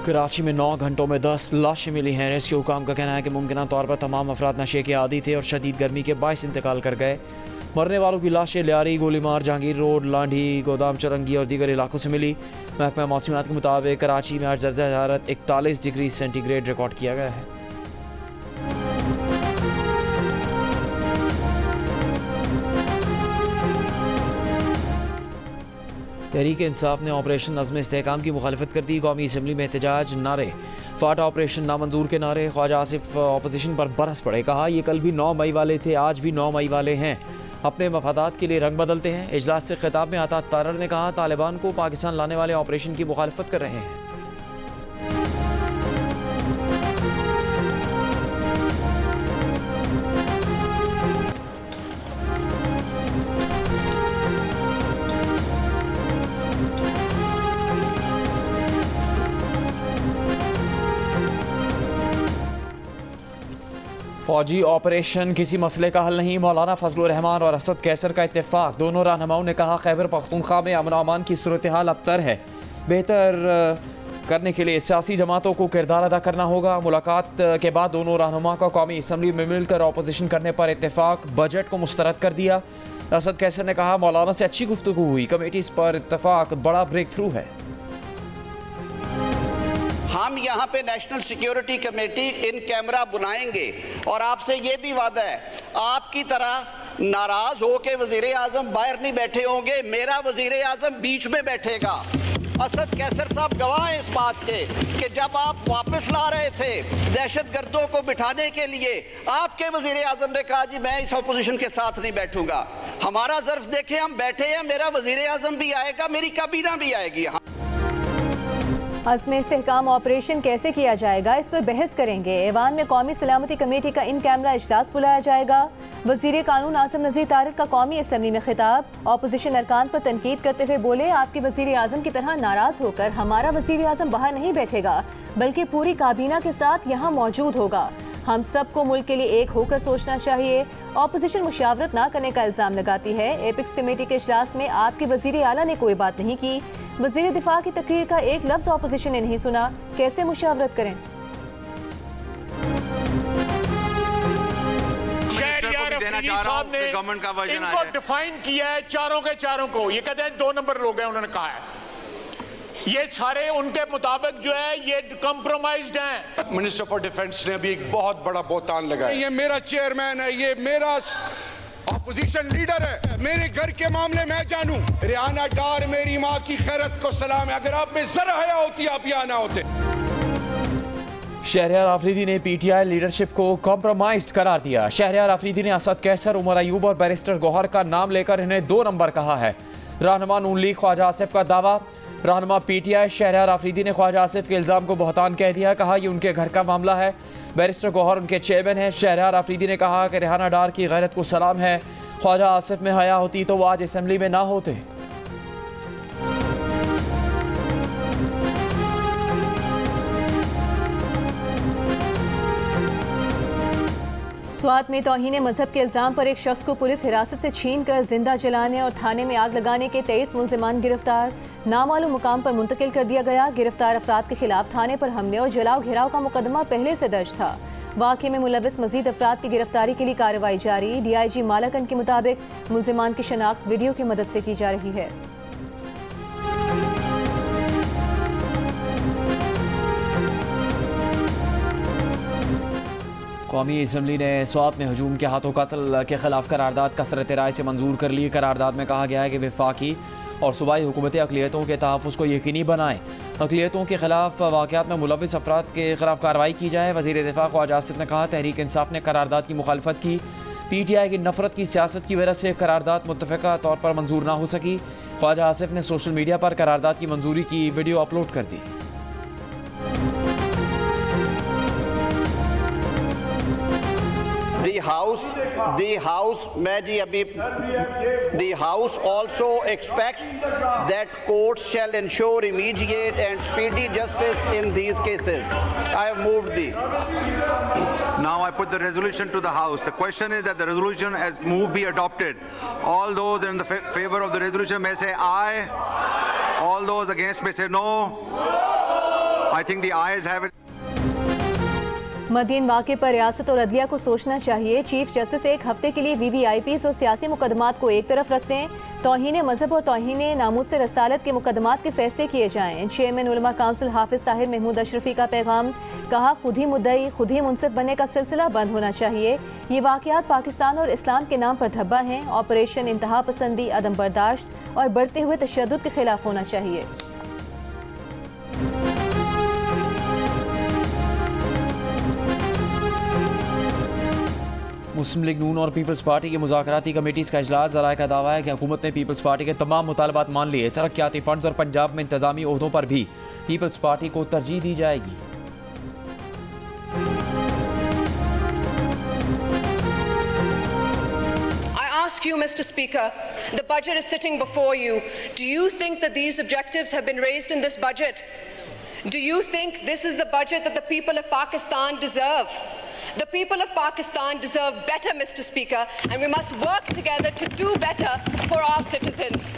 कराची में 9 घंटों में 10 लाशें मिली हैं। रेस्क्यू हुकाम का कहना है कि मुमकिन तौर पर तमाम अफराद नशे के आदी थे और शदीद गर्मी के बायस इंतकाल कर गए। मरने वालों की लाशें लियारी, गोलीमार, जहांगीर रोड, लांढी, गोदाम चरंगी और दीगर इलाकों से मिली। महकमा मौसमियात के मुताबिक कराची में आज दर्जा हरारत 41 डिग्री सेंटीग्रेड रिकॉर्ड किया गया है। तहरीक इंसाफ ने ऑपरेशन नज़्म इस्तेहकाम की मुखालफत कर दी। कौमी असम्बली में एहतजाज, नारे, फाटा ऑपरेशन नामंजूर के नारे। ख्वाजा आसिफ अपोजिशन पर बरस पड़े, कहा ये कल भी 9 मई वाले थे, आज भी 9 मई वाले हैं, अपने मफादात के लिए रंग बदलते हैं। इजलास से खिताब में आता तारर ने कहा तालिबान को पाकिस्तान लाने वाले ऑपरेशन की मुखालफत कर रहे हैं। फौजी ऑपरेशन किसी मसले का हल नहीं। मौलाना फजलुर रहमान और असद कैसर का इत्तेफाक। दोनों रहनुमाओं ने कहा खैबर पख्तूनख्वा में अमन अमान की सूरत हाल अबतर है, बेहतर करने के लिए सियासी जमातों को किरदार अदा करना होगा। मुलाकात के बाद दोनों रहनुमा का कौमी असम्बली में मिलकर ऑपोजिशन करने पर इत्तेफाक। बजट को मुस्तरद कर दिया। असद कैसर ने कहा मौलाना से अच्छी गुफ्तगू हुई, कमेटीज पर इत्तेफाक बड़ा ब्रेक थ्रू है। हम यहाँ पे national security committee in camera बुलाएंगे और आपसे ये भी वादा है, आपकी तरह नाराज हो के वजीर आजम बाहर नहीं बैठे होंगे, मेरा वजीर आजम बीच में बैठेगा। असद कैसर साहब गवाह हैं इस बात के कि जब आप वापस ला रहे थे दहशत गर्दों को बिठाने के लिए, आपके वजीर आजम ने कहा जी मैं इस अपोजिशन के साथ नहीं बैठूंगा। हमारा ज़र्फ देखें, हम बैठे हैं, मेरा वजीर आजम भी आएगा, मेरी काबीना भी आएगी। अज़्म इस्तेहकाम ऑपरेशन कैसे किया जाएगा, इस पर बहस करेंगे। ऐवान में कौमी सलामती कमेटी का इन कैमरा इजलास बुलाया जाएगा। वज़ीर कानून आसिम नज़ीर तारिक का कौमी असम्बली में खिताब। ऑपोजिशन अरकान पर तनकीद करते हुए बोले आपके वज़ीर आज़म की तरह नाराज होकर हमारा वज़ीर आज़म बाहर नहीं बैठेगा, बल्कि पूरी काबीना के साथ यहाँ मौजूद होगा। हम सबको मुल्क के लिए एक होकर सोचना चाहिए। ऑपोजिशन मुशावरत ना करने का इल्ज़ाम लगाती है। एपिक्स कमेटी के इजलास में आपके वज़ीर आला ने कोई बात नहीं की। वज़ीर दिफा की तकरीर का एक लफ्ज़ ऑपोजिशन ने नहीं सुना, कैसे मुशावरत करें। इनको डिफाइन किया है चारों के चारों को, ये कहते हैं 2 नंबर लोग हैं, उन्होंने कहा है ये सारे उनके मुताबिक जो है ये कॉम्प्रोमाइज्ड हैं। मिनिस्टर फॉर डिफेंस ने अभी एक बहुत बड़ा बोतान लगाया, ये मेरा चेयरमैन है, ये मेरा ऑपोजिशन लीडर है, मेरे घर के मामले मैं जानूं। रियाना डार मेरी माँ की खैरत को सलाम है, अगर आप में जरा हया होती आप यहाँ ना होते। शहरयार आफरीदी ने पीटीआई लीडरशिप को कॉम्प्रोमाइज्ड करार दिया। शहरयार आफरीदी ने असद कैसर, उमर अयूब और बैरिस्टर गौहर का नाम लेकर इन्हें 2 नंबर कहा है। रहनुमा नून लीग ख्वाजा आसिफ का दावा। रहनुमा पीटीआई शहरयार आफरीदी ने ख्वाजा आसिफ के इल्ज़ाम को बहतान कह दिया, कहा यह उनके घर का मामला है। बैरिस्टर गौहर उनके चेयरमैन हैं। शहरयार आफरीदी ने कहा कि रिहाना डार की गैरत को सलाम है, ख्वाजा आसिफ में हया होती तो वो आज असम्बली में ना होते। स्वात में तौहीन मजहब के इल्ज़ाम पर एक शख्स को पुलिस हिरासत से छीन कर जिंदा जलाने और थाने में आग लगाने के 23 मुलजिमान गिरफ्तार। नामालूम मुकाम पर मुंतकिल कर दिया गया। गिरफ्तार अफराद के खिलाफ थाने पर हमले और जलाओ घिराव का मुकदमा पहले से दर्ज था। वाक़े में मुलविस मजीद अफराद की गिरफ्तारी के लिए कार्रवाई जारी। DIG मालाकन के मुताबिक मुलजिमान की शनाख्त वीडियो की मदद से की जा रही है। कौमी असम्बली ने स्वात में हजूम के हाथों कत्ल के खिलाफ करारदाद कसरत राय से मंजूर कर ली। करारदाद में कहा गया है कि वफाकी और सूबाई हुकूमतें अक़लियतों के तहफ़्फ़ुज़ को यकीनी बनाएं, अक़लियतों के खिलाफ वाक़यात में मुलविस अफराद के खिलाफ कार्रवाई की जाए। वज़ीर दिफा ख्वाजा आसिफ ने कहा तहरीक इंसाफ ने करारदाद की मुखालफत की। PTI की नफरत की सियासत की वजह से करारदाद मुत्तफ़िक़ा तौर पर मंजूर ना हो सकी। ख्वाजा आसिफ ने सोशल मीडिया पर करारदाद की मंजूरी की वीडियो अपलोड कर दी। The House also expects that courts shall ensure immediate and speedy justice in these cases. I have moved the. Now I put the resolution to the House. The question is that the resolution as moved be adopted. All those in the favor of the resolution may say aye. All those against may say no. I think the ayes have it. Medina वाक़े पर रियासत और अदलिया को सोचना चाहिए। Chief justice एक हफ्ते के लिए VVIPs और सियासी मुकदमात को एक तरफ रखते हैं। तौहीन मजहब और तौहीन नामूस रसालत के मुकदमात के फैसले किए जाएं। चेयरमैन उलमा काउंसिल हाफिज ताहिर महमूद अशरफी का पैगाम, कहा खुद ही मुद्दई खुद ही मुनसिफ बनने का सिलसिला बंद होना चाहिए। ये वाक़यात पाकिस्तान और इस्लाम के नाम पर धब्बा हैं। ऑपरेशन इंतहा पसंदी, अदम बर्दाश्त और बढ़ते हुए तशद्दुद के खिलाफ होना चाहिए। मुस्लिम लीग नून और पीपल्स पार्टी की मुज़ाकराती कमेटीज़ का इजलास। ज़राए का दावा है कि हुकूमत ने पीपल्स पार्टी के तमाम मुतालबात मान लिए। तरक्याती फंड्स और पंजाब में इंतजामी ओहदों पर भी पीपल्स पार्टी को तरजीह दी जाएगी। Ask you, Mr. Speaker, the budget is sitting before you. Do you think that these objectives have been raised in this budget? Do you think this is the budget that the people of Pakistan deserve? The people of Pakistan deserve better, Mr. Speaker, and we must work together to do better for our citizens.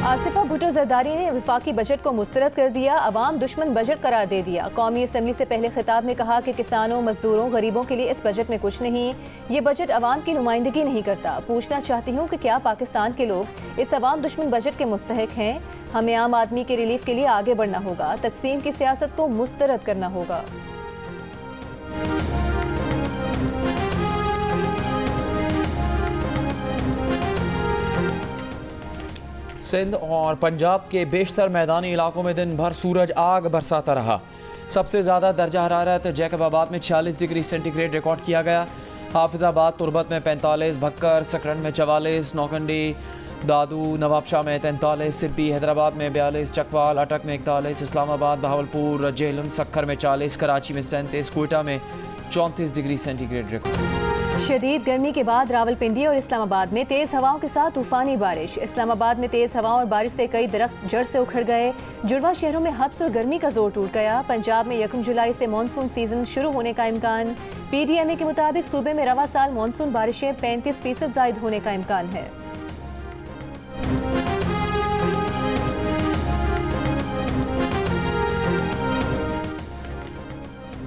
Asifa Bhutto Zardari ने वफाकी budget को मुस्तरद कर दिया, अवाम दुश्मन budget करार दे दिया। कौमी assembly से पहले खिताब में कहा कि किसानों, मजदूरों, गरीबों के लिए इस बजट में कुछ नहीं। ये बजट अवाम की नुमाइंदगी नहीं करता। पूछना चाहती हूँ कि क्या पाकिस्तान के लोग इस अवाम दुश्मन बजट के मुस्तहिक हैं? हमें आम आदमी के रिलीफ के लिए आगे बढ़ना होगा, तकसीम की सियासत को मुस्तरद करना होगा। सिंध और पंजाब के बेशतर मैदानी इलाकों में दिन भर सूरज आग बरसाता रहा। सबसे ज़्यादा दर्जा हरारत जैकबाबाद में 46 डिग्री सेंटीग्रेड रिकॉर्ड किया गया। हाफिजाबाद तुरबत में 45, भक्कर सकरन में 44, नौकंडी दादू नवाबशाह में 43, सिब्बी हैदराबाद में 42, चकवाल अटक में 41, इस्लामाबाद बहावलपुर जेहलम सक्खर में 40, कराची में 37, कोयटा में 34 डिग्री सेंटीग्रेड रिकॉर्ड। शदीद गर्मी के बाद रावलपिंडी और इस्लामाबाद में तेज़ हवाओं के साथ तूफानी बारिश। इस्लामाबाद में तेज़ हवाओं और बारिश से कई दरख्त जड़ से उखड़ गए। जुड़वा शहरों में हब्स और गर्मी का जोर टूट गया। पंजाब में 1 जुलाई से मानसून सीजन शुरू होने का इम्कान। PDMA के मुताबिक सूबे में रवा साल मानसून बारिशें 35% ज़ायद होने का इम्कान है।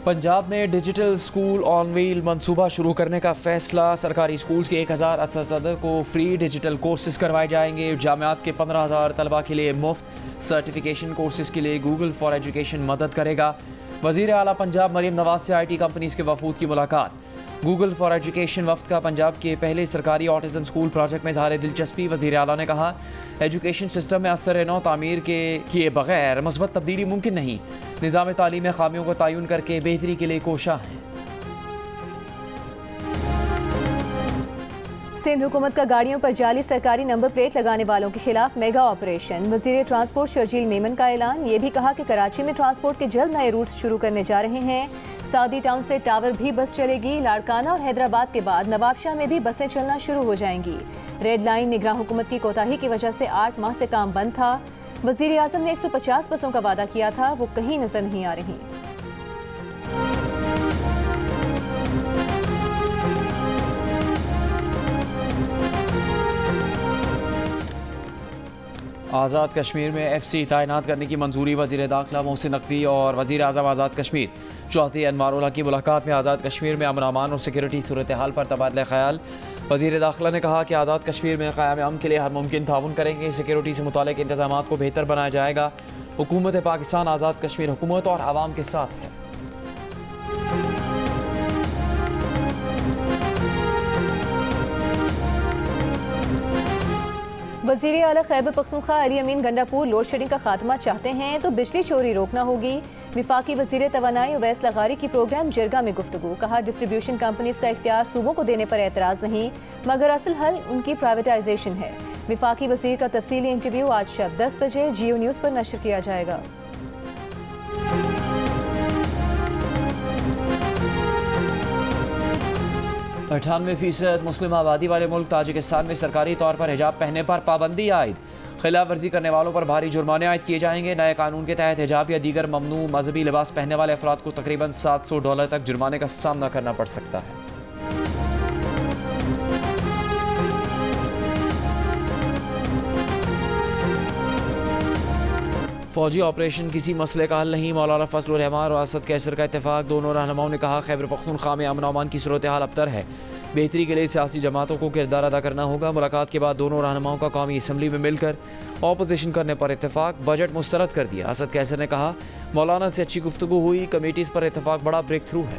पंजाब में डिजिटल स्कूल ऑन व्हील मंसूबा शुरू करने का फैसला। सरकारी स्कूल्स के 1000 असातिज़ा को फ्री डिजिटल कोर्सेज करवाए जाएंगे। जामियात के 15,000 तलबा के लिए मुफ्त सर्टिफिकेशन कोर्सेज के लिए गूगल फॉर एजुकेशन मदद करेगा। वज़ीर आला पंजाब मरीम नवाज से IT कंपनीज़ के वफूद की मुलाकात। गूगल फॉर एजुकेशन वफ्द का पंजाब के पहले सरकारी ऑटिज़म स्कूल प्रोजेक्ट में इज़हार दिलचस्पी। वज़ीर आला ने कहा एजुकेशन सिस्टम में अस्तर नौ तामीर के किए बगैर मस्बत तब्दीली मुमकिन नहीं। निज़ाम तालीम में खामियों को तयन करके बेहतरी के लिए कोशा है। सिंध हुकूमत का गाड़ियों पर जाली सरकारी नंबर प्लेट लगाने वालों के खिलाफ मेगा ऑपरेशन। वज़ीर ट्रांसपोर्ट शर्जील मेमन का ऐलान। ये भी कहा कि कराची में ट्रांसपोर्ट के जल्द नए रूट्स शुरू करने जा रहे हैं। सादी टाउन से टावर भी बस चलेगी। लाड़काना और हैदराबाद के बाद नवाबशाह में भी बसें चलना शुरू हो जाएंगी। रेड लाइन निगरान हुकूमत की कोताही की वजह से 8 माह से काम बंद था। वज़ीर आज़म ने 150 बसों का वादा किया था, वो कहीं नजर नहीं आ रही। आज़ाद कश्मीर में FC तैनात करने की मंजूरी। वज़ीर दाखिला मोहसिन नकवी और वज़ीर आज़म आज़ाद कश्मीर चौधरी अनवारुल्लाह की मुलाकात में आज़ाद कश्मीर में अमन अमान और सिक्योरिटी सूरत हाल पर तबादला ख्याल। वज़ीर दाखिला ने कहा कि आज़ाद कश्मीर में क़याम अमन के लिए हर मुमकिन ताउन करेंगे। सिक्योरिटी से मुताल्लिक़ इंतज़ाम को बेहतर बनाया जाएगा। हुकूमत पाकिस्तान आज़ाद कश्मीर हुकूमत और आवाम के साथ है। वज़ीर आला खैबर पख्तूनख्वा अली अमीन गंडापुर लोड शेडिंग का खात्मा चाहते हैं तो बिजली चोरी रोकना होगी। विफाकी वज़ीर तवानाई उवैस लगारी की प्रोग्राम जरगा में गुफ्तगू। कहा डिस्ट्रीब्यूशन कंपनीज का इख्तियार सूबों को देने पर एतराज़ नहीं, मगर असल हल उनकी प्राइवेटाइजेशन है। विफाकी वज़ीर का तफसीली इंटरव्यू आज शब 10 बजे जियो न्यूज़ पर नशर किया जाएगा। 98% मुस्लिम आबादी वाले मुल्क ताजिकिस्तान में सरकारी तौर पर हिजाब पहनने पर पाबंदी आयद। खिलाफ वर्जी करने वालों पर भारी जुर्माने आयद किए जाएंगे। नए कानून के तहत हिजाब या दीगर ममनू मजहबी लिबास पहनने वाले अफराद को तकरीबन $700 तक जुर्माने का सामना करना पड़ सकता है। फौजी ऑपरेशन किसी मसले का हल नहीं, मौलाना फजलुर रहमान और असद कैसर का इत्तेफाक। दोनों रहनुमाओं ने कहा खैबर पख्तूनख्वा में अमन अमान की सूरत हाल अबतर है, बेहतरी के लिए सियासी जमातों को किरदार अदा करना होगा। मुलाकात के बाद दोनों रहनुमाओं का कौमी असम्बली में मिलकर ऑपोजिशन करने पर इत्तेफाक, बजट मुस्तरद कर दिया। असद कैसर ने कहा मौलाना से अच्छी गुफ्तगू हुई, कमेटीज़ पर इत्तेफाक बड़ा ब्रेक थ्रू है।